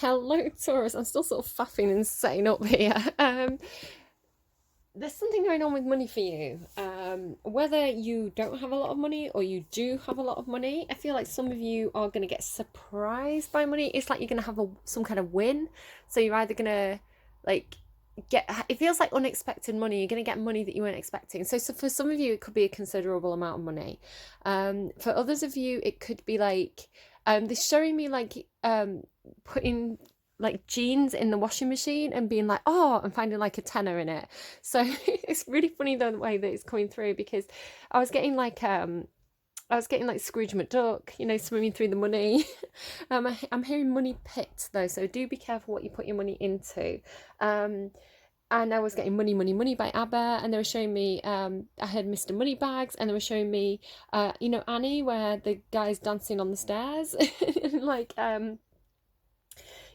Hello, Taurus. I'm still sort of faffing and setting up here. There's something going on with money for you. Whether you don't have a lot of money or you do have a lot of money, I feel like some of you are going to get surprised by money. It's like you're going to have some kind of win. So you're either going to like it feels like unexpected money. You're going to get money that you weren't expecting. So for some of you, it could be a considerable amount of money. For others of you, it could be like they're showing me like putting like jeans in the washing machine and being like, oh, and finding like a tenner in it. So it's really funny the way that it's coming through, because I was getting like Scrooge McDuck, swimming through the money. I'm hearing money pit though, so do be careful what you put your money into. And I was getting Money, Money, Money by ABBA, and they were showing me, I heard Mr. Moneybags, and they were showing me, Annie, where the guy's dancing on the stairs. like,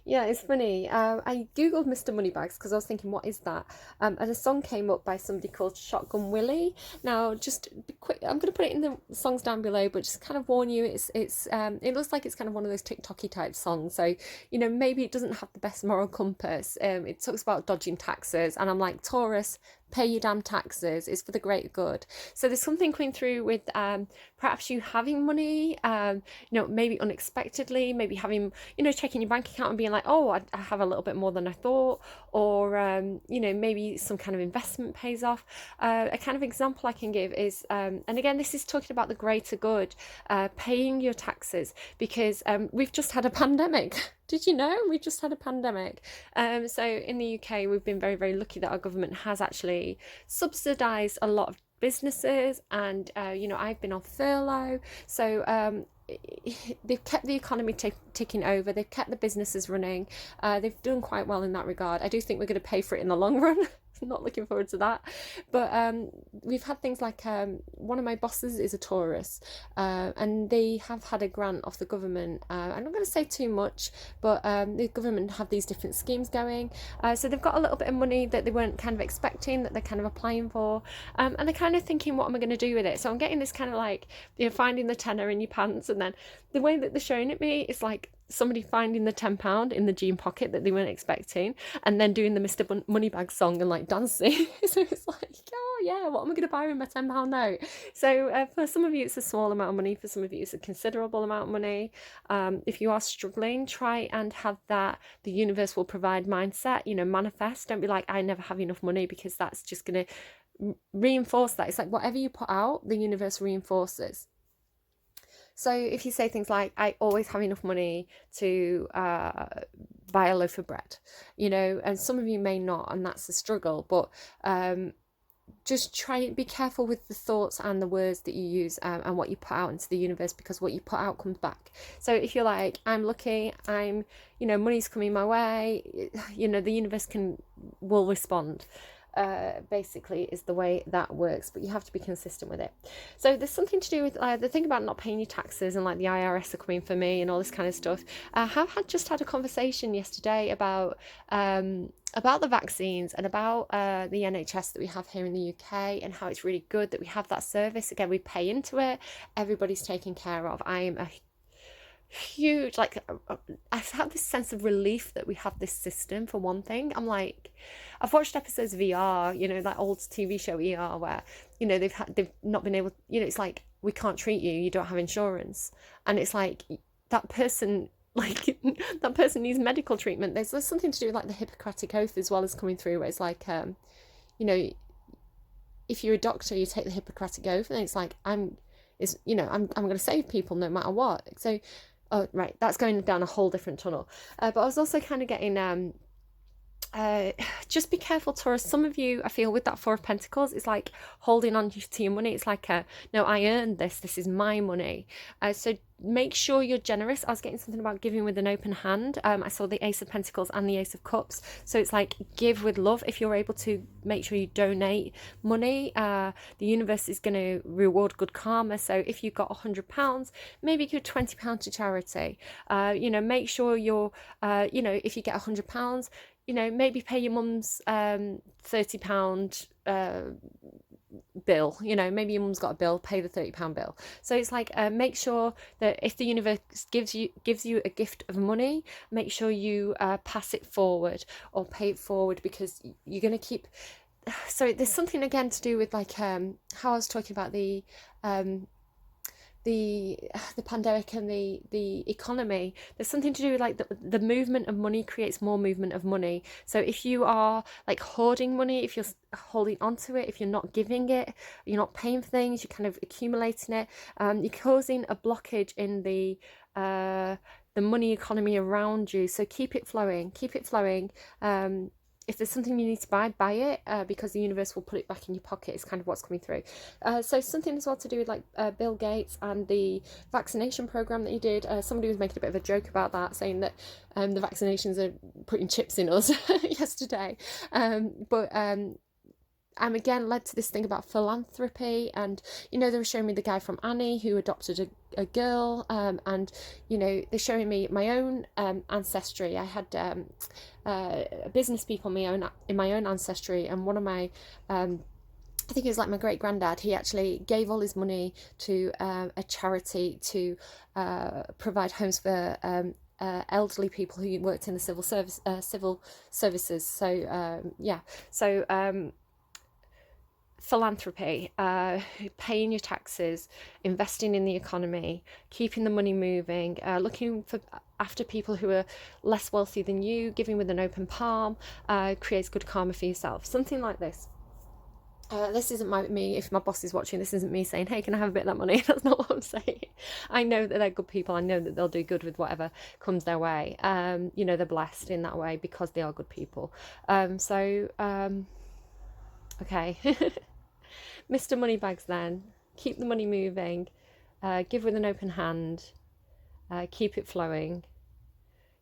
yeah, it's funny. I googled Mr. Moneybags because I was thinking, what is that? And a song came up by somebody called Shotgun Willy. Now, just be quick, I'm going to put it in the songs down below, but just kind of warn you, it looks like it's kind of one of those TikToky type songs. So, maybe it doesn't have the best moral compass. It talks about dodging taxes, and I'm like, Taurus, pay your damn taxes. It's for the great good. So there's something coming through with perhaps you having money, maybe unexpectedly, maybe having, checking your bank account and being like, oh, I have a little bit more than I thought, or, maybe some kind of investment pays off. A kind of example I can give is, and again, this is talking about the greater good, paying your taxes, because we've just had a pandemic. Did you know we just had a pandemic? So in the UK, we've been very, very lucky that our government has actually subsidised a lot of businesses, and I've been on furlough, so they've kept the economy ticking over. They've kept the businesses running. They've done quite well in that regard. I do think we're going to pay for it in the long run. Not looking forward to that, but we've had things like one of my bosses is a Taurus, and they have had a grant off the government. I'm not going to say too much, but the government have these different schemes going, so they've got a little bit of money that they weren't kind of expecting, that they're kind of applying for, and they're kind of thinking, what am I going to do with it? So I'm getting this kind of like, finding the tenner in your pants, and then the way that they're showing it me is like somebody finding the £10 in the jean pocket that they weren't expecting, and then doing the Mr. Moneybags song and like dancing. So it's like, oh yeah, what am I going to buy with my £10 note? So for some of you it's a small amount of money, for some of you it's a considerable amount of money. If you are struggling, try and have that the universe will provide mindset. Manifest. Don't be like, I never have enough money, because that's just going to reinforce that. It's like whatever you put out, the universe reinforces. So if you say things like, I always have enough money to buy a loaf of bread, and some of you may not, and that's a struggle, but just try and be careful with the thoughts and the words that you use, and what you put out into the universe, because what you put out comes back. So if you're like, I'm lucky, money's coming my way, the universe will respond. Basically is the way that works, but you have to be consistent with it. So there's something to do with the thing about not paying your taxes, and like the IRS are coming for me and all this kind of stuff. I have just had a conversation yesterday about the vaccines and about the NHS that we have here in the UK, and how it's really good that we have that service. Again, we pay into it, everybody's taken care of. I am a huge, like, I've had this sense of relief that we have this system. For one thing, I'm like, I've watched episodes of ER, that old TV show ER, where they've not been able, it's like, we can't treat you, you don't have insurance, and it's like that person, like that person needs medical treatment. There's something to do with like the Hippocratic Oath as well as coming through, where it's like if you're a doctor, you take the Hippocratic Oath, and it's like, I'm going to save people no matter what. So oh right, that's going down a whole different tunnel. But I was also kind of getting just be careful, Taurus. Some of you, I feel, with that Four of Pentacles, it's like holding on to your money. It's like, no, I earned this is my money. So make sure you're generous. I was getting something about giving with an open hand. I saw the Ace of Pentacles and the Ace of Cups, so it's like, give with love. If you're able to, make sure you donate money. The universe is going to reward good karma. So if you've got £100, maybe give £20 to charity. Make sure you're if you get £100, maybe pay your mum's £30 bill, you know, maybe your mum's got a bill, pay the £30 bill. So it's like, make sure that if the universe gives you a gift of money, make sure you pass it forward or pay it forward, because you're going to keep. So there's something again to do with like how I was talking about the pandemic and the economy. There's something to do with like the movement of money creates more movement of money. So if you are like hoarding money, if you're holding onto it, if you're not giving it, you're not paying for things, you're kind of accumulating it, you're causing a blockage in the money economy around you. So keep it flowing, if there's something you need to buy it, because the universe will put it back in your pocket. It's kind of what's coming through. So something as well to do with like Bill Gates and the vaccination program that he did. Somebody was making a bit of a joke about that, saying that the vaccinations are putting chips in us yesterday. But I'm again led to this thing about philanthropy, and you know, they were showing me the guy from Annie who adopted a girl, and you know, they're showing me my own ancestry. I had business people in my own ancestry, and one of my I think it was like my great granddad, he actually gave all his money to a charity to provide homes for elderly people who worked in the civil services. So philanthropy, paying your taxes, investing in the economy, keeping the money moving, looking after people who are less wealthy than you, giving with an open palm, creates good karma for yourself. Something like this. This isn't me, if my boss is watching, this isn't me saying, hey, can I have a bit of that money? That's not what I'm saying. I know that they're good people. I know that they'll do good with whatever comes their way. You know, they're blessed in that way because they are good people. Okay. Mr. Moneybags then, keep the money moving, give with an open hand, keep it flowing.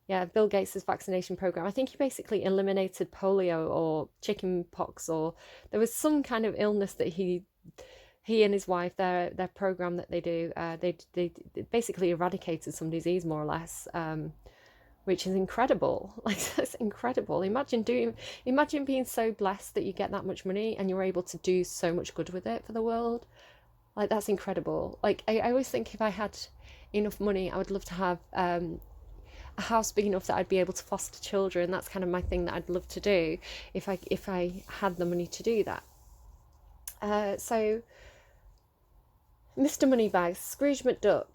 Yeah, Bill Gates' vaccination program. I think he basically eliminated polio or chicken pox, or there was some kind of illness that he and his wife, their program that they do, they basically eradicated some disease more or less, which is incredible. Like, that's incredible. Imagine being so blessed that you get that much money and you're able to do so much good with it for the world. Like, that's incredible. Like, I always think if I had enough money, I would love to have a house big enough that I'd be able to foster children. That's kind of my thing that I'd love to do if I had the money to do that. So Mr. Moneybags, Scrooge McDuck.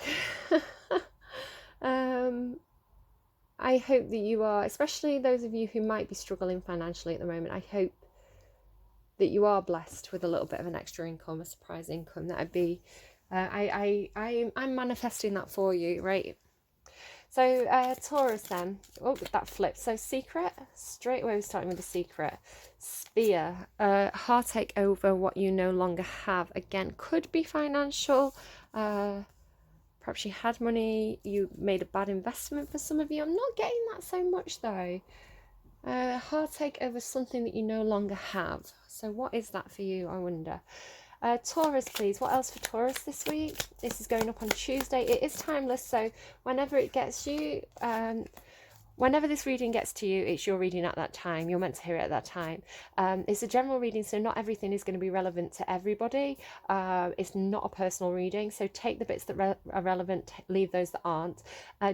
I hope that you are, especially those of you who might be struggling financially at the moment, I hope that you are blessed with a little bit of an extra income, a surprise income. That'd be, I'm manifesting that for you, right? So Taurus then, oh, that flipped. So secret, straight away we're starting with the secret. Spear, heartache over what you no longer have. Again, could be financial. Perhaps you had money, you made a bad investment for some of you. I'm not getting that so much though. Heartache over something that you no longer have. So what is that for you, I wonder? Taurus, please. What else for Taurus this week? This is going up on Tuesday. It is timeless, so whenever it gets you, whenever this reading gets to you, it's your reading at that time. You're meant to hear it at that time. It's a general reading, so not everything is going to be relevant to everybody. It's not a personal reading, so take the bits that are relevant, leave those that aren't.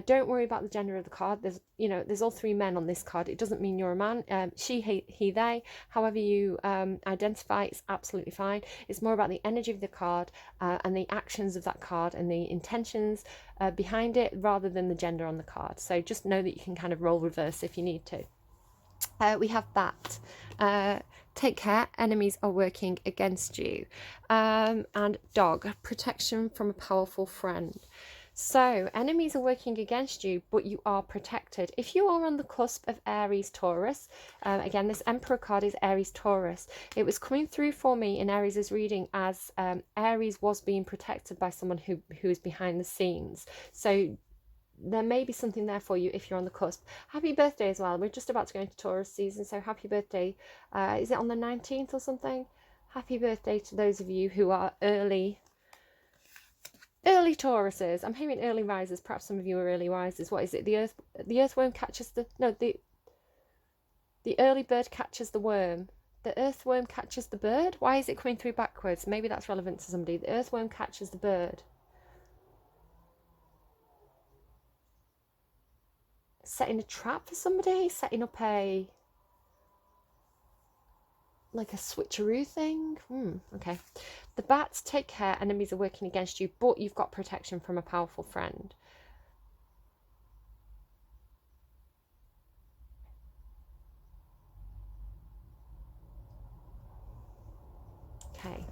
Don't worry about the gender of the card. There's all three men on this card. It doesn't mean you're a man. She, he, they. However you identify, it's absolutely fine. It's more about the energy of the card and the actions of that card and the intentions behind it, rather than the gender on the card. So just know that you can kind of roll reverse if you need to. We have that. Take care, enemies are working against you. And dog, protection from a powerful friend. So enemies are working against you, but you are protected. If you are on the cusp of Aries Taurus, again, this Emperor card is Aries Taurus. It was coming through for me in Aries' reading as Aries was being protected by someone who is behind the scenes. So there may be something there for you if you're on the cusp. Happy birthday as well. We're just about to go into Taurus season, so happy birthday. Is it on the 19th or something? Happy birthday to those of you who are early Tauruses. I'm hearing early risers. Perhaps some of you are early risers. What is it? The earthworm catches the early bird catches the worm. The earthworm catches the bird. Why is it coming through backwards? Maybe that's relevant to somebody. The earthworm catches the bird. Setting a trap for somebody? Setting up a... like a switcheroo thing? Okay. The bats, take care. Enemies are working against you, but you've got protection from a powerful friend. Okay.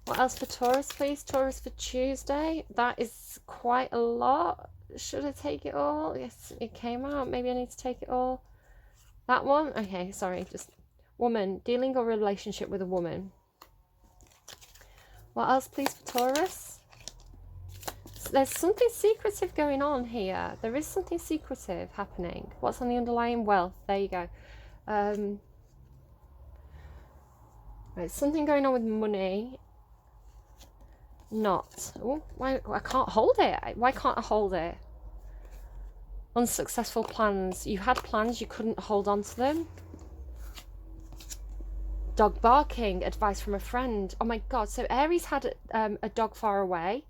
What else for Taurus, please? Taurus for Tuesday. That is quite a lot. Should I take it all? Yes, it came out. Maybe I need to take it all. That one? Okay, sorry. Just woman. Dealing or relationship with a woman. What else, please, for Taurus? There's something secretive going on here. There is something secretive happening. What's on the underlying wealth? There you go. Right, something going on with money. Not. Oh, why I can't hold it? Why can't I hold it? Unsuccessful plans. You had plans, you couldn't hold on to them. Dog barking. Advice from a friend. Oh my god. So Aries had a dog far away,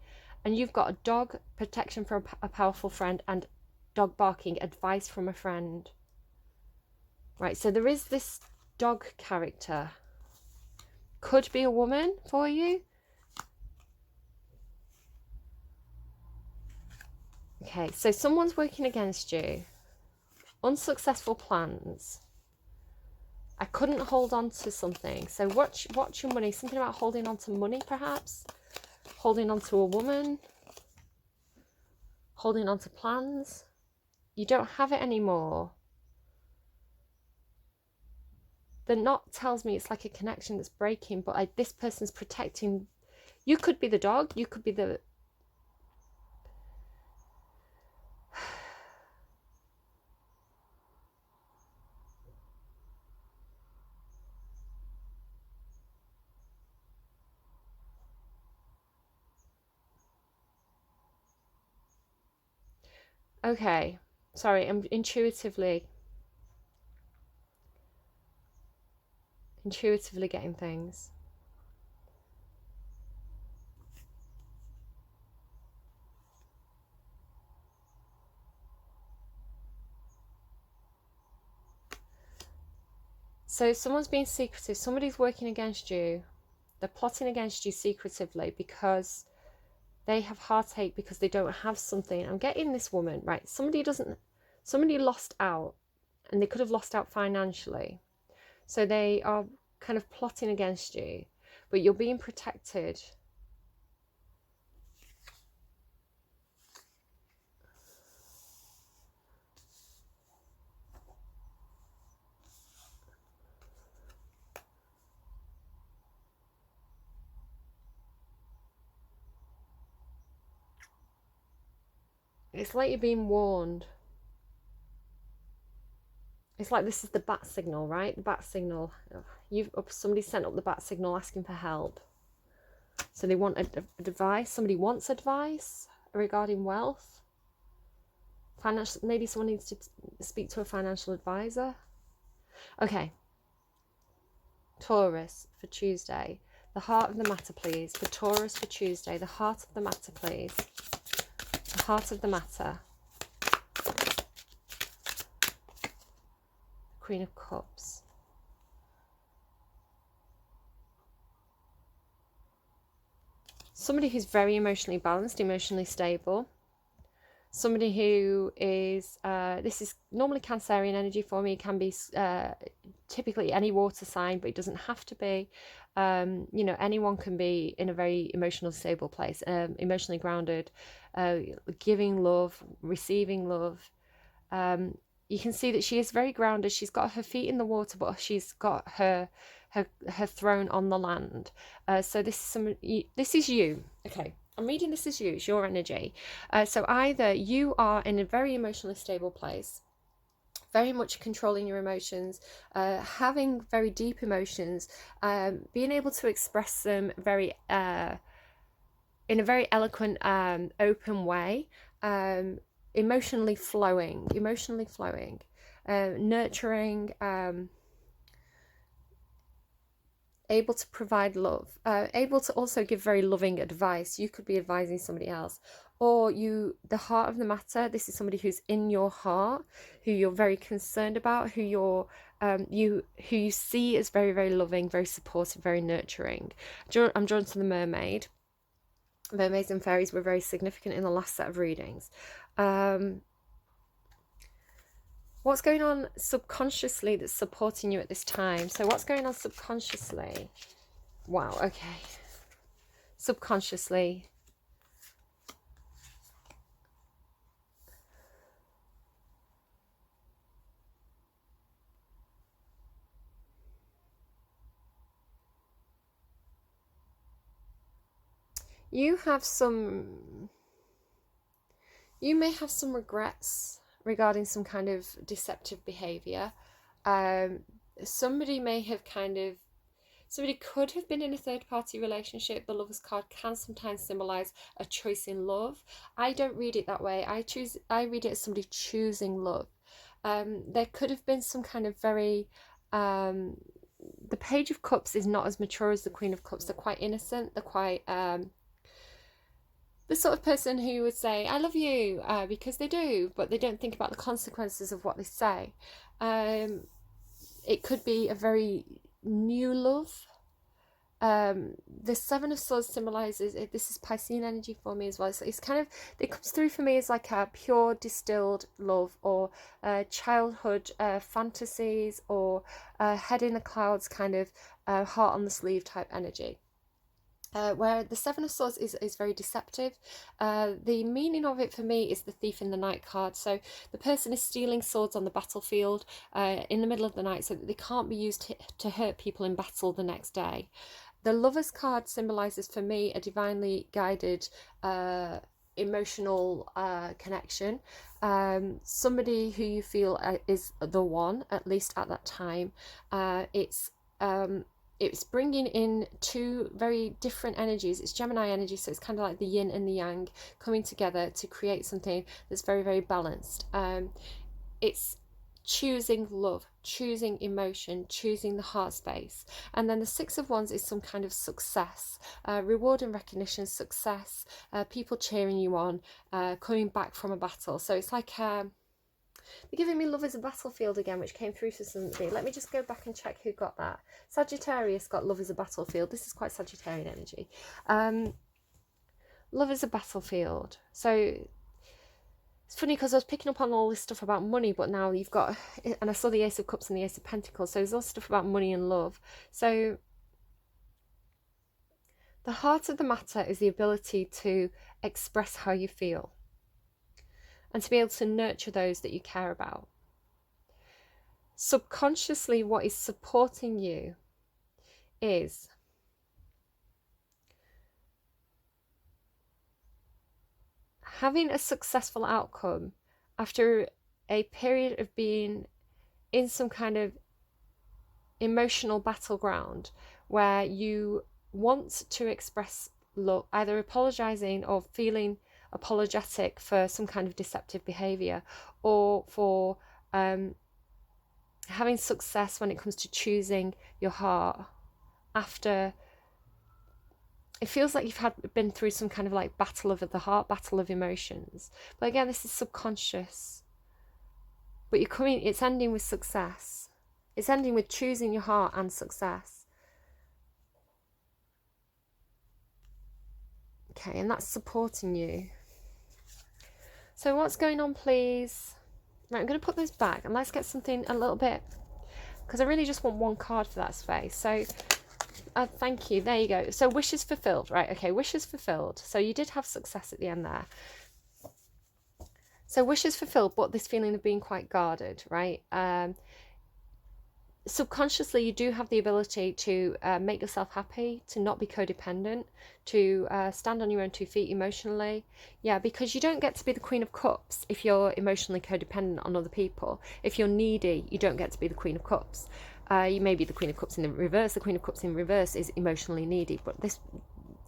and you've got a dog, protection from a powerful friend, and dog barking. Advice from a friend. Right. So there is this dog character. Could be a woman for you. Okay, so someone's working against you. Unsuccessful plans. I couldn't hold on to something. So watch your money. Something about holding on to money, perhaps. Holding on to a woman. Holding on to plans. You don't have it anymore. The knot tells me it's like a connection that's breaking, but this person's protecting. You could be the dog. You could be the... Okay, sorry, I'm intuitively getting things. So someone's being secretive, somebody's working against you, they're plotting against you secretively because they have heartache because they don't have something. I'm getting this woman, right? Somebody lost out, and they could have lost out financially. So they are kind of plotting against you, but you're being protected. It's like you're being warned. It's like this is the bat signal, right? The bat signal. Somebody sent up the bat signal asking for help. So they want advice. Somebody wants advice regarding wealth. Maybe someone needs to speak to a financial advisor. Okay. Taurus for Tuesday. The heart of the matter, please. For Taurus for Tuesday. The heart of the matter, please. The heart of the matter. Queen of Cups. Somebody who's very emotionally balanced, emotionally stable. Somebody who is, this is normally Cancerian energy for me. It can be typically any water sign, but it doesn't have to be. You know, anyone can be in a very emotionally stable place, emotionally grounded, giving love, receiving love. You can see that she is very grounded. She's got her feet in the water, but she's got her throne on the land. So this is you. Okay, I'm reading this as you. It's your energy. So either you are in a very emotionally stable place, very much controlling your emotions, having very deep emotions, being able to express them very in a very eloquent, open way, emotionally flowing, nurturing, able to provide love, able to also give very loving advice. You could be advising somebody else, or the heart of the matter. This is somebody who's in your heart, who you're very concerned about, who you see as very, very loving, very supportive, very nurturing. I'm drawn to the mermaid. Mermaids and fairies were very significant in the last set of readings. What's going on subconsciously that's supporting you at this time? So what's going on subconsciously? Wow, okay. Subconsciously. You may have some regrets regarding some kind of deceptive behavior. Somebody could have been in a third-party relationship. The Lover's card can sometimes symbolize a choice in love. I don't read it that way. I read it as somebody choosing love. There could have been some kind of very the Page of Cups is not as mature as the Queen of Cups. They're quite innocent. They're quite the sort of person who would say, I love you, because they do, but they don't think about the consequences of what they say. It could be a very new love. The Seven of Swords symbolizes, this is Piscean energy for me as well. So it's kind of, it comes through for me as like a pure distilled love, or childhood fantasies, or head in the clouds kind of heart on the sleeve type energy. Where the Seven of Swords is very deceptive. The meaning of it for me is the Thief in the Night card. So the person is stealing swords on the battlefield in the middle of the night so that they can't be used to hurt people in battle the next day. The Lover's card symbolises for me a divinely guided emotional connection. Somebody who you feel is the one, at least at that time. It's bringing in two very different energies. It's Gemini energy, so it's kind of like the yin and the yang coming together to create something that's very, very balanced. It's choosing love, choosing emotion, choosing the heart space. And then the Six of Wands is some kind of success, reward and recognition, success, people cheering you on, coming back from a battle. So it's like... they're giving me Love is a Battlefield again, which came through for somebody. Let me just go back and check who got that. Sagittarius got Love is a Battlefield. This is quite Sagittarian energy. Love is a Battlefield. So it's funny because I was picking up on all this stuff about money, but now you've got, and I saw the Ace of Cups and the Ace of Pentacles. So there's all stuff about money and love. So the heart of the matter is the ability to express how you feel, and to be able to nurture those that you care about. Subconsciously, what is supporting you is having a successful outcome after a period of being in some kind of emotional battleground where you want to express love, either apologizing or feeling apologetic for some kind of deceptive behavior, or for having success when it comes to choosing your heart after it feels like you've been through some kind of like battle of the heart, battle of emotions. But again, this is subconscious, but it's ending with success. It's ending with choosing your heart and success. Okay, and that's supporting you. So what's going on, please? Right, I'm going to put those back and let's get something a little bit, because I really just want one card for that space. So thank you. There you go. So wishes fulfilled. Right, okay, wishes fulfilled. So you did have success at the end there. So wishes fulfilled, but this feeling of being quite guarded, right? Subconsciously, you do have the ability to make yourself happy, to not be codependent, to stand on your own 2 feet emotionally. Yeah, because you don't get to be the Queen of Cups if you're emotionally codependent on other people. If you're needy, you don't get to be the Queen of Cups. You may be the Queen of Cups in the reverse. The Queen of Cups in reverse is emotionally needy, but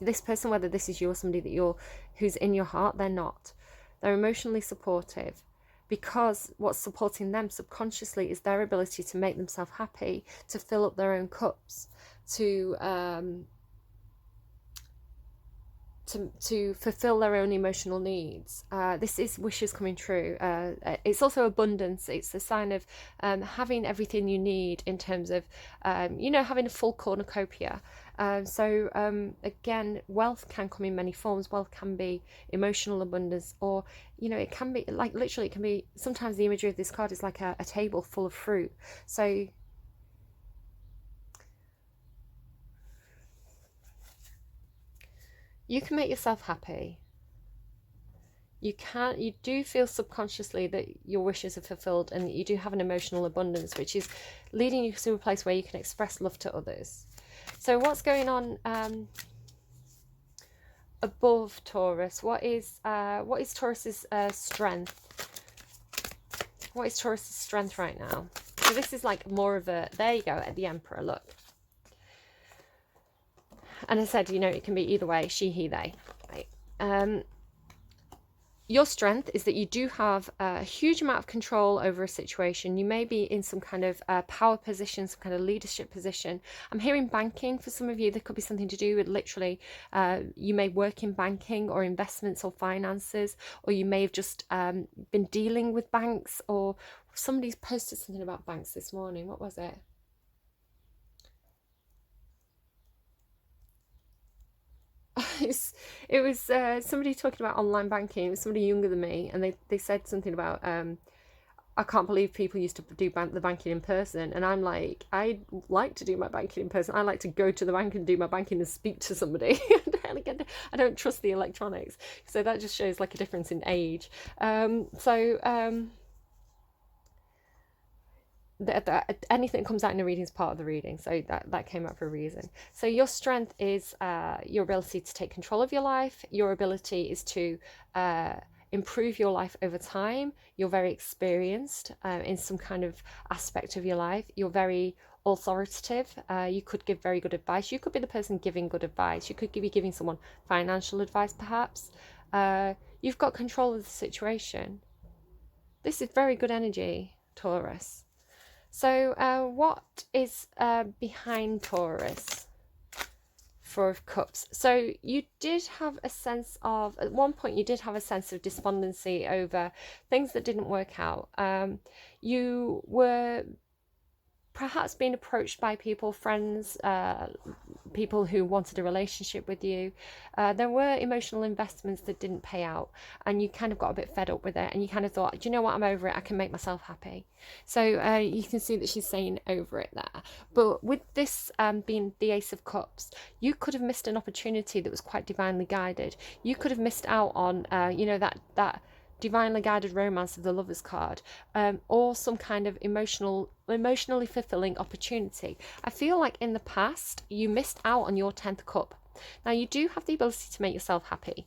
this person, whether this is you or somebody that who's in your heart, they're not. They're emotionally supportive, because what's supporting them subconsciously is their ability to make themselves happy, to fill up their own cups, to fulfill their own emotional needs. This is wishes coming true. It's also abundance. It's a sign of having everything you need in terms of, having a full cornucopia. Again, wealth can come in many forms. Wealth can be emotional abundance, or, it can be like, literally, it can be, sometimes the imagery of this card is like a table full of fruit. So you can make yourself happy. You do feel subconsciously that your wishes are fulfilled, and that you do have an emotional abundance, which is leading you to a place where you can express love to others. So what's going on above Taurus? What is Taurus's strength? What is Taurus's strength right now? So this is like more of a, there you go, at the Emperor, look. And I said, it can be either way, she, he, they. Right? Your strength is that you do have a huge amount of control over a situation. You may be in some kind of power position, some kind of leadership position. I'm hearing banking for some of you. There could be something to do with literally, you may work in banking or investments or finances, or you may have just been dealing with banks, or somebody's posted something about banks this morning. What was it? It was somebody talking about online banking. It was somebody younger than me, and they said something about I can't believe people used to do the banking in person. And I'm like, I like to do my banking in person. I like to go to the bank and do my banking and speak to somebody. I don't trust the electronics. So that just shows like a difference in age. Anything that comes out in a reading is part of the reading, so that came up for a reason. So your strength is your ability to take control of your life. Your ability is to improve your life over time. You're very experienced in some kind of aspect of your life. You're very authoritative. You could give very good advice. You could be the person giving good advice. You could be giving someone financial advice, perhaps. You've got control of the situation. This is very good energy, Taurus. So what is behind Taurus? Four of Cups. So you did have a sense of, at one point you did have a sense of despondency over things that didn't work out. You were perhaps being approached by people, friends, people who wanted a relationship with you. There were emotional investments that didn't pay out, and you kind of got a bit fed up with it, and you kind of thought, do you know what, I'm over it, I can make myself happy. So you can see that she's saying over it there. But with this being the Ace of Cups, you could have missed an opportunity that was quite divinely guided. You could have missed out on that divinely guided romance of the Lover's card, or some kind of emotionally fulfilling opportunity. I feel like in the past you missed out on your 10th cup. Now you do have the ability to make yourself happy.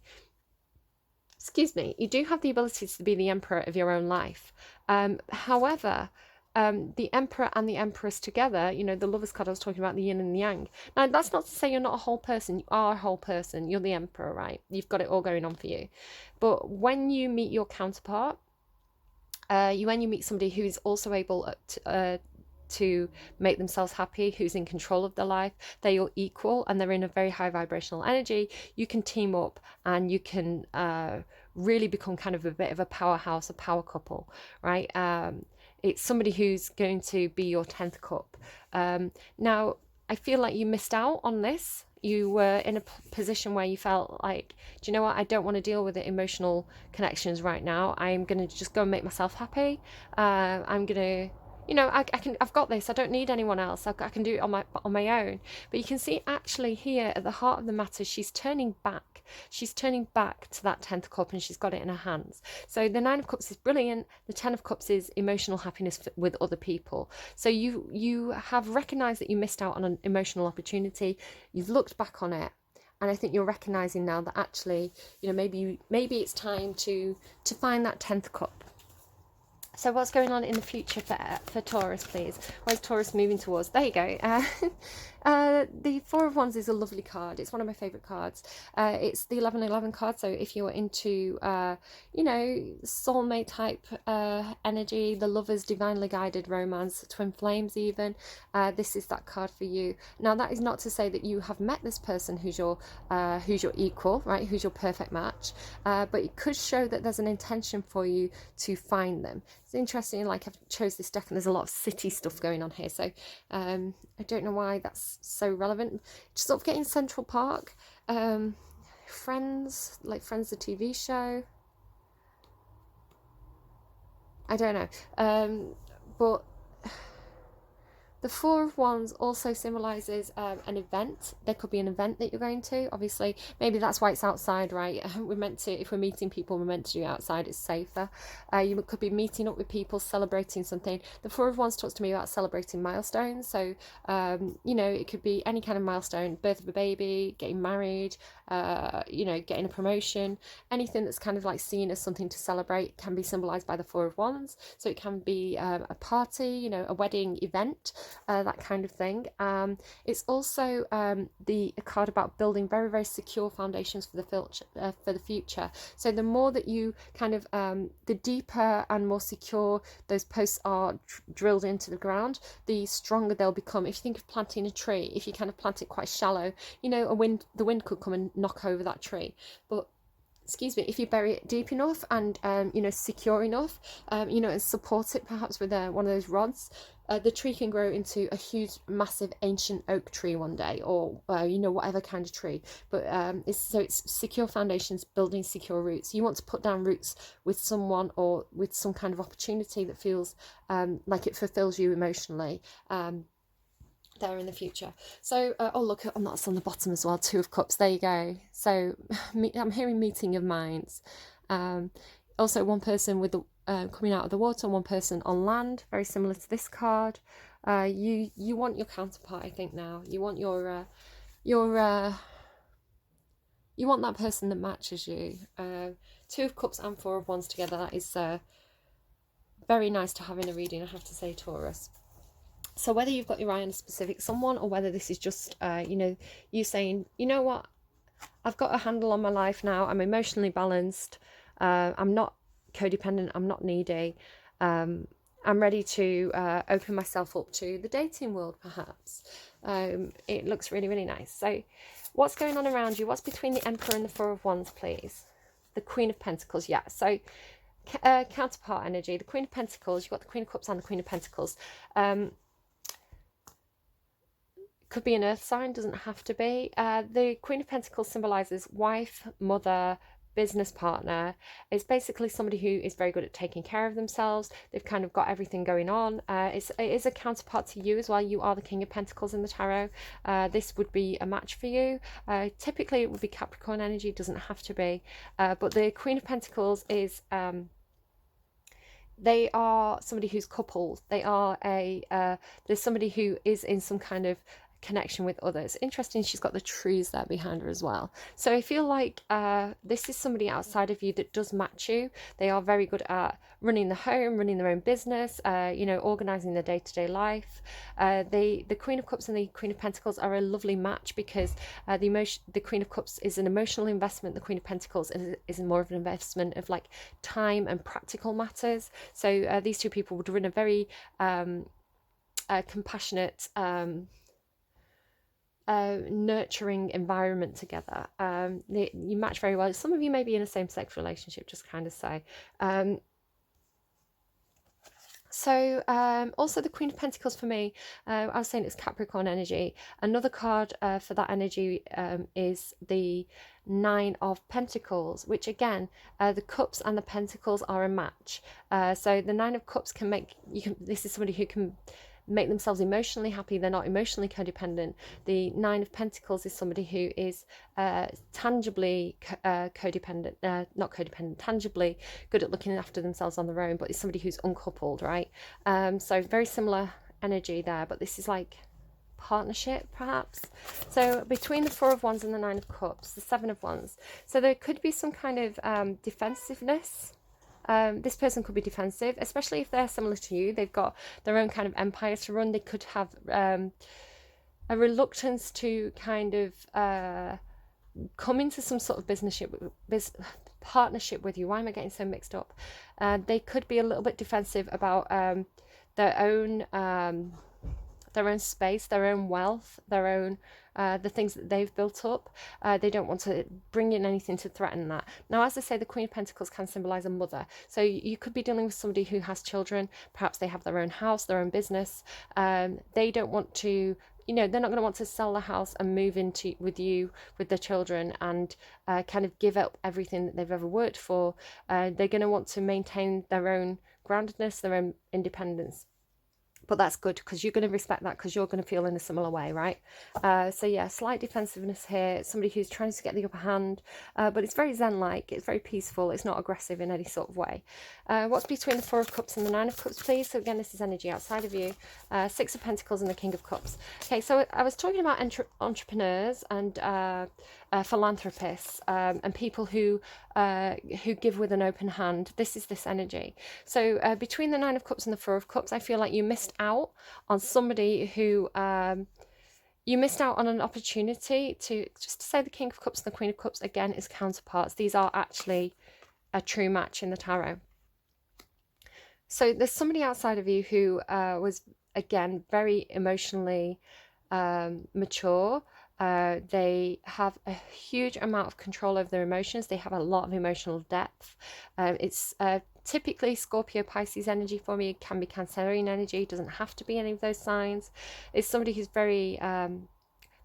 You do have the ability to be the emperor of your own life. However, the Emperor and the Empress together, the Lover's card, I was talking about the yin and the yang. Now, that's not to say you're not a whole person. You are a whole person. You're the Emperor, right? You've got it all going on for you. But when you meet your counterpart, when you meet somebody who's also able to make themselves happy, who's in control of their life, they're your equal, and they're in a very high vibrational energy, you can team up and you can really become kind of a bit of a powerhouse, a power couple, right? It's somebody who's going to be your 10th cup. Now, I feel like you missed out on this. You were in a position where you felt like, do you know what? I don't want to deal with the emotional connections right now. I'm going to just go and make myself happy. I'm going to, I've got this. I don't need anyone else. I can do it on my own. But you can see actually here at the heart of the matter, she's turning back. She's turning back to that 10th cup, and she's got it in her hands. So the 9 of Cups is brilliant. The 10 of Cups is emotional happiness with other people. So you have recognized that you missed out on an emotional opportunity. You've looked back on it, and I think you're recognizing now that actually, maybe it's time to find that 10th cup. So what's going on in the future for Taurus, please? Where's Taurus moving towards? There you go. The Four of Wands is a lovely card. It's one of my favourite cards. It's the 1111 card. So if you're into, you know, soulmate type energy, the lovers, divinely guided romance, twin flames even, this is that card for you. Now, that is not to say that you have met this person who's your equal, right? Who's your perfect match. But it could show that there's an intention for you to find them. It's interesting, like I've chose this deck and there's a lot of city stuff going on here. So I don't know why that's so relevant. Just sort of getting Central Park, Friends, like Friends the TV show. I don't know, but the Four of Wands also symbolises an event. There could be an event that you're going to. Obviously, maybe that's why it's outside, right? We're meant to, if we're meeting people, we're meant to do it outside. It's safer. You could be meeting up with people, celebrating something. The Four of Wands talks to me about celebrating milestones. So, you know, it could be any kind of milestone: birth of a baby, getting married, you know, getting a promotion. Anything that's kind of like seen as something to celebrate can be symbolised by the Four of Wands. So it can be a party, you know, a wedding event. That kind of thing. It's also a card about building very, very secure foundations for the future. So the more that you kind of, the deeper and more secure those posts are drilled into the ground, the stronger they'll become. If you think of planting a tree, if you kind of plant it quite shallow, you know, the wind could come and knock over that tree. But excuse me, if you bury it deep enough and you know, secure enough, you know, and support it perhaps with one of those rods, the tree can grow into a huge, massive, ancient oak tree one day, or you know, whatever kind of tree. But it's secure foundations, building secure roots. You want to put down roots with someone or with some kind of opportunity that feels like it fulfills you emotionally. There in the future. So oh look, and that's on the bottom as well, Two of Cups, there you go. So I'm hearing meeting of minds. Also one person with the coming out of the water, one person on land, very similar to this card. You want your counterpart, I think. Now you want you want that person that matches you. Two of Cups and Four of Wands together, that is very nice to have in a reading, I have to say, Taurus. So whether you've got your eye on a specific someone, or whether this is just, you know, you saying, you know what, I've got a handle on my life now, I'm emotionally balanced, I'm not codependent, I'm not needy, I'm ready to open myself up to the dating world, perhaps. It looks really, really nice. So what's going on around you? What's between the Emperor and the Four of Wands, please? The Queen of Pentacles, yeah. So counterpart energy, the Queen of Pentacles, you've got the Queen of Cups and the Queen of Pentacles. Could be an earth sign, doesn't have to be. The Queen of Pentacles symbolises wife, mother, business partner. It's basically somebody who is very good at taking care of themselves. They've kind of got everything going on. It is a counterpart to you as well. You are the King of Pentacles in the tarot. This would be a match for you. Typically it would be Capricorn energy, doesn't have to be. But the Queen of Pentacles is... they are somebody who's coupled. They are there's somebody who is in some kind of connection with others. Interesting, she's got the trees there behind her as well. So I feel like this is somebody outside of you that does match you. They are very good at running the home, running their own business, you know, organising their day-to-day life. The Queen of Cups and the Queen of Pentacles are a lovely match because the Queen of Cups is an emotional investment. The Queen of Pentacles is more of an investment of like time and practical matters. So these two people would run a very compassionate, nurturing environment together. You match very well. Some of you may be in a same-sex relationship, just kind of say. Also the Queen of Pentacles for me, I was saying it's Capricorn energy. Another card for that energy is the Nine of Pentacles, which again, the Cups and the Pentacles are a match. So the Nine of Cups can make, this is somebody who can make themselves emotionally happy. They're not emotionally codependent. The Nine of Pentacles is somebody who is tangibly codependent, not codependent, tangibly good at looking after themselves on their own, but it's somebody who's uncoupled, right? So very similar energy there, but this is like partnership perhaps. So between the Four of Wands and the Nine of Cups, the Seven of Wands, so there could be some kind of defensiveness. This person could be defensive, especially if they're similar to you. They've got their own kind of empire to run. They could have a reluctance to kind of come into some sort of partnership with you. Why am I getting so mixed up? They could be a little bit defensive about their own space, their own wealth, their own the things that they've built up. They don't want to bring in anything to threaten that. Now, as I say, the Queen of Pentacles can symbolize a mother. So you could be dealing with somebody who has children. Perhaps they have their own house, their own business. They don't want to, they're not going to want to sell the house and move into with you, with their children, and kind of give up everything that they've ever worked for. They're going to want to maintain their own groundedness, their own independence. But that's good, because you're going to respect that, because you're going to feel in a similar way, right? So yeah, slight defensiveness here. Somebody who's trying to get the upper hand, but it's very zen-like. It's very peaceful. It's not aggressive in any sort of way. What's between the Four of Cups and the Nine of Cups, please? So again, this is energy outside of you. Six of Pentacles and the King of Cups. Okay, so I was talking about entrepreneurs and philanthropists and people who give with an open hand. This is this energy. So between the Nine of Cups and the Four of Cups, I feel like you missed out on somebody who you missed out on an opportunity to, just to say the King of Cups and the Queen of Cups again is counterparts. These are actually a true match in the tarot. So there's somebody outside of you who was, again, very emotionally mature. They have a huge amount of control over their emotions. They have a lot of emotional depth. It's typically Scorpio, Pisces energy for me. It can be Cancerian energy. It doesn't have to be any of those signs. It's somebody who's very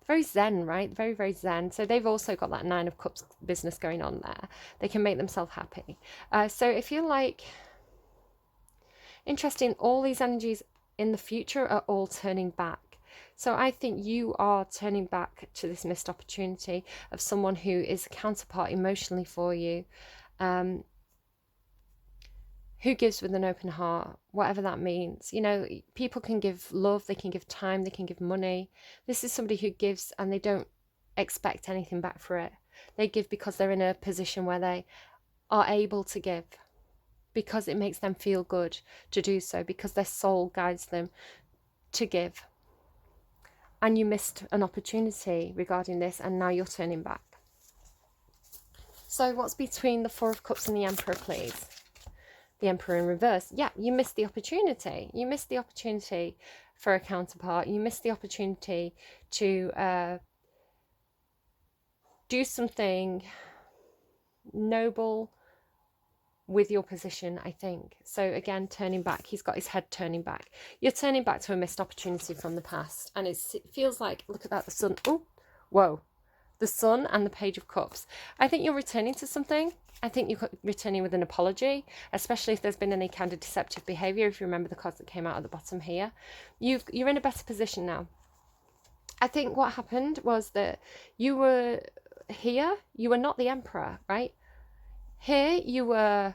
very zen, right? Very, very zen. So they've also got that Nine of Cups business going on there. They can make themselves happy. So if you're like, interesting, all these energies in the future are all turning back. So I think you are turning back to this missed opportunity of someone who is a counterpart emotionally for you, who gives with an open heart, whatever that means. People can give love, they can give time, they can give money. This is somebody who gives and they don't expect anything back for it. They give because they're in a position where they are able to give, because it makes them feel good to do so, because their soul guides them to give. And you missed an opportunity regarding this, and now you're turning back. So what's between the Four of Cups and the Emperor, please? The Emperor in reverse. Yeah, you missed the opportunity. You missed the opportunity for a counterpart. You missed the opportunity to do something noble with your position, I think. So again, turning back. He's got his head turning back. You're turning back to a missed opportunity from the past. And it feels like, look at that, the Sun. Oh, whoa. The Sun and the Page of Cups. I think you're returning to something. I think you're returning with an apology, especially if there's been any kind of deceptive behaviour. If you remember the cards that came out at the bottom here. You're in a better position now. I think what happened was that you were here. You were not the Emperor, right? Here you were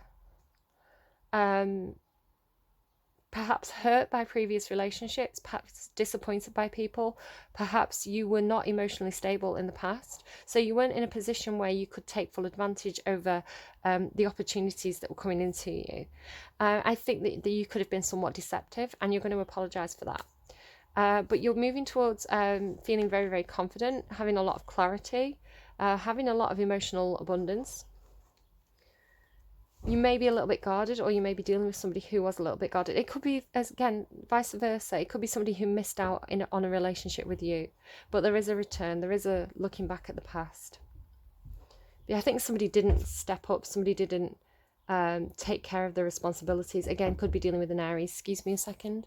perhaps hurt by previous relationships, perhaps disappointed by people, perhaps you were not emotionally stable in the past, so you weren't in a position where you could take full advantage over the opportunities that were coming into you. I think that you could have been somewhat deceptive, and you're going to apologise for that. But you're moving towards feeling very, very confident, having a lot of clarity, having a lot of emotional abundance. You may be a little bit guarded, or you may be dealing with somebody who was a little bit guarded. It could be, again, vice versa. It could be somebody who missed out on a relationship with you. But there is a return. There is a looking back at the past. Yeah, I think somebody didn't step up. Somebody didn't take care of their responsibilities. Again, could be dealing with an Aries. Excuse me a second.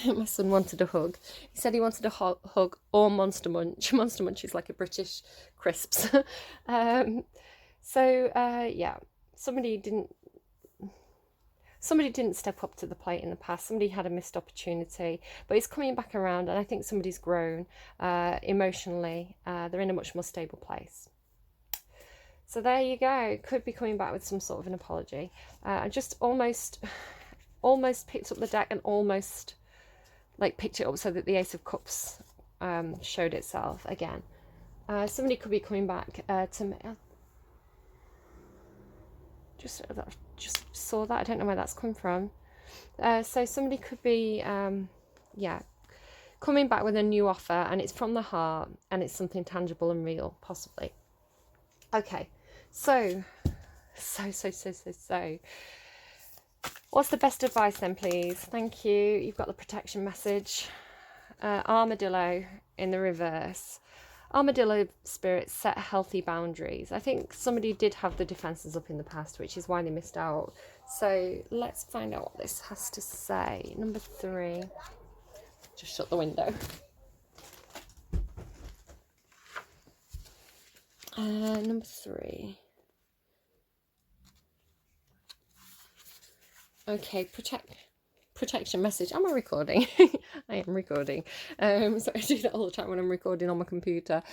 My son wanted a hug. He said he wanted a hug or Monster Munch. Monster Munch is like a British crisps. Yeah. Somebody didn't step up to the plate in the past. Somebody had a missed opportunity, but it's coming back around, and I think somebody's grown emotionally. They're in a much more stable place. So there you go. Could be coming back with some sort of an apology. I just almost picked up the deck and almost picked it up so that the Ace of Cups showed itself again. Somebody could be coming back to me. Just saw that. I don't know where that's come from. So somebody could be coming back with a new offer, and it's from the heart, and it's something tangible and real, possibly. Okay, so what's the best advice then, please? Thank you. You've got the protection message. Armadillo in the reverse. Armadillo spirit, set healthy boundaries. I think somebody did have the defenses up in the past, which is why they missed out. So let's find out what this has to say. Number 3. Just shut the window. Number 3. Okay, protection message. Am I recording? I am recording. So I do that all the time when I'm recording on my computer.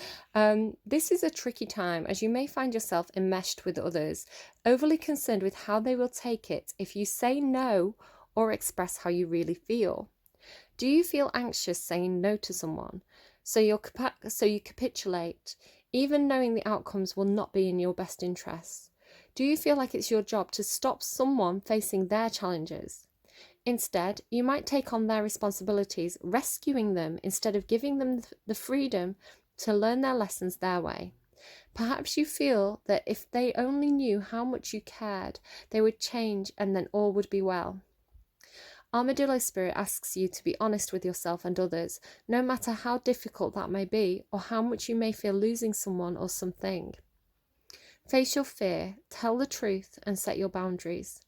This is a tricky time, as you may find yourself enmeshed with others, overly concerned with how they will take it if you say no or express how you really feel. Do you feel anxious saying no to someone? So you capitulate, even knowing the outcomes will not be in your best interests? Do you feel like it's your job to stop someone facing their challenges? Instead, you might take on their responsibilities, rescuing them instead of giving them the freedom to learn their lessons their way. Perhaps you feel that if they only knew how much you cared, they would change and then all would be well. Armadillo Spirit asks you to be honest with yourself and others, no matter how difficult that may be or how much you may feel losing someone or something. Face your fear, tell the truth, and set your boundaries.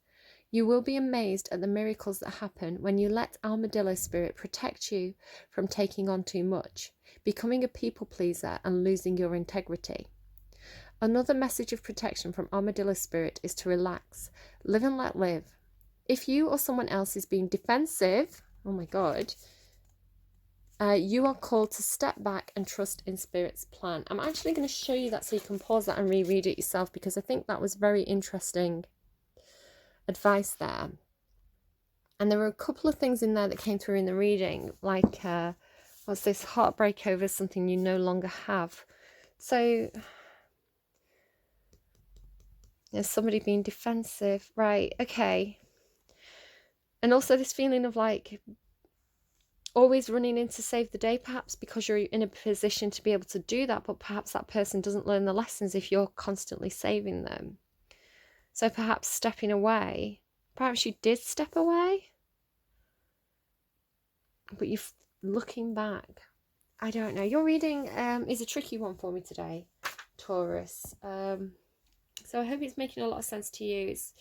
You will be amazed at the miracles that happen when you let Armadillo Spirit protect you from taking on too much, becoming a people pleaser, and losing your integrity. Another message of protection from Armadillo Spirit is to relax, live and let live. If you or someone else is being defensive, oh my God, you are called to step back and trust in Spirit's plan. I'm actually going to show you that so you can pause that and reread it yourself, because I think that was very interesting advice there. And there were a couple of things in there that came through in the reading, like what's this, heartbreak over something you no longer have. So there's somebody being defensive, right? Okay. And also this feeling of like always running in to save the day, perhaps because you're in a position to be able to do that, but perhaps that person doesn't learn the lessons if you're constantly saving them. So perhaps stepping away, perhaps you did step away, but you're looking back. I don't know. Your reading is a tricky one for me today, Taurus. So I hope it's making a lot of sense to you. It's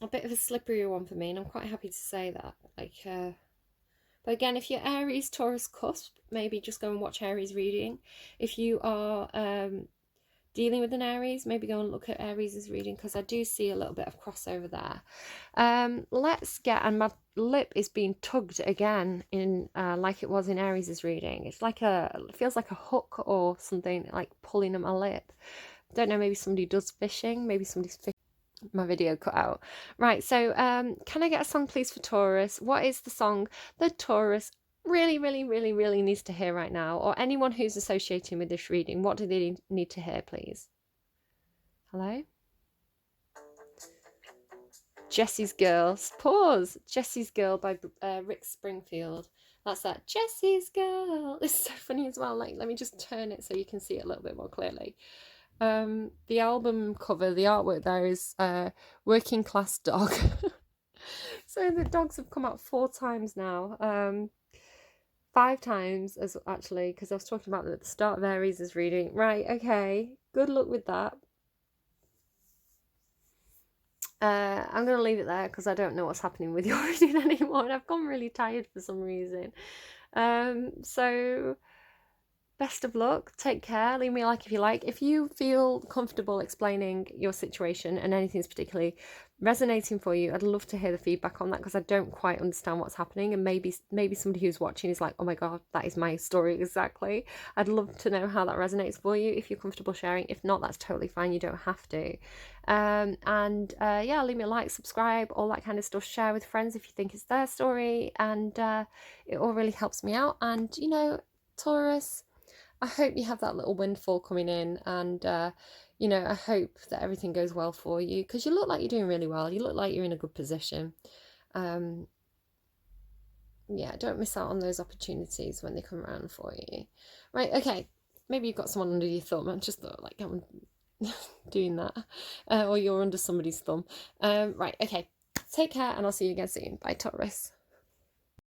a bit of a slippery one for me, and I'm quite happy to say that. But again, if you're Aries, Taurus cusp, maybe just go and watch Aries reading. If you are dealing with an Aries, maybe go and look at Aries' reading, because I do see a little bit of crossover there. And my lip is being tugged again in like it was in Aries' reading. It's like it feels like a hook or something, like pulling at my lip. Don't know, maybe somebody does fishing, maybe somebody's fishing. My video cut out. Right, so can I get a song please for Taurus? What is the song that Taurus really needs to hear right now, or anyone who's associating with this reading? What do they need to hear, please? Hello? Jessie's Girl. Pause. Jessie's Girl by Rick Springfield. That's that. Jessie's Girl. It's so funny as well. Like, let me just turn it so you can see it a little bit more clearly. The album cover, the artwork there is Working Class Dog. So the dogs have come out 4 times now. 5 times as actually, because I was talking about at the start of Aries' reading. Right, okay. Good luck with that. I'm going to leave it there because I don't know what's happening with your reading anymore, and I've gone really tired for some reason. So best of luck, take care, leave me a like if you like. If you feel comfortable explaining your situation and anything's particularly resonating for you, I'd love to hear the feedback on that, because I don't quite understand what's happening, and maybe somebody who's watching is like, oh my God, that is my story exactly. I'd love to know how that resonates for you, if you're comfortable sharing. If not, that's totally fine, you don't have to. Yeah, leave me a like, subscribe, all that kind of stuff. Share with friends if you think it's their story, and it all really helps me out. And you know, Taurus, I hope you have that little windfall coming in, and you know, I hope that everything goes well for you, because you look like you're doing really well. You look like you're in a good position. Yeah, don't miss out on those opportunities when they come around for you. Right, okay. Maybe you've got someone under your thumb. I just thought, like, I'm doing that. Or you're under somebody's thumb. Right, okay. Take care, and I'll see you again soon. Bye, Taurus.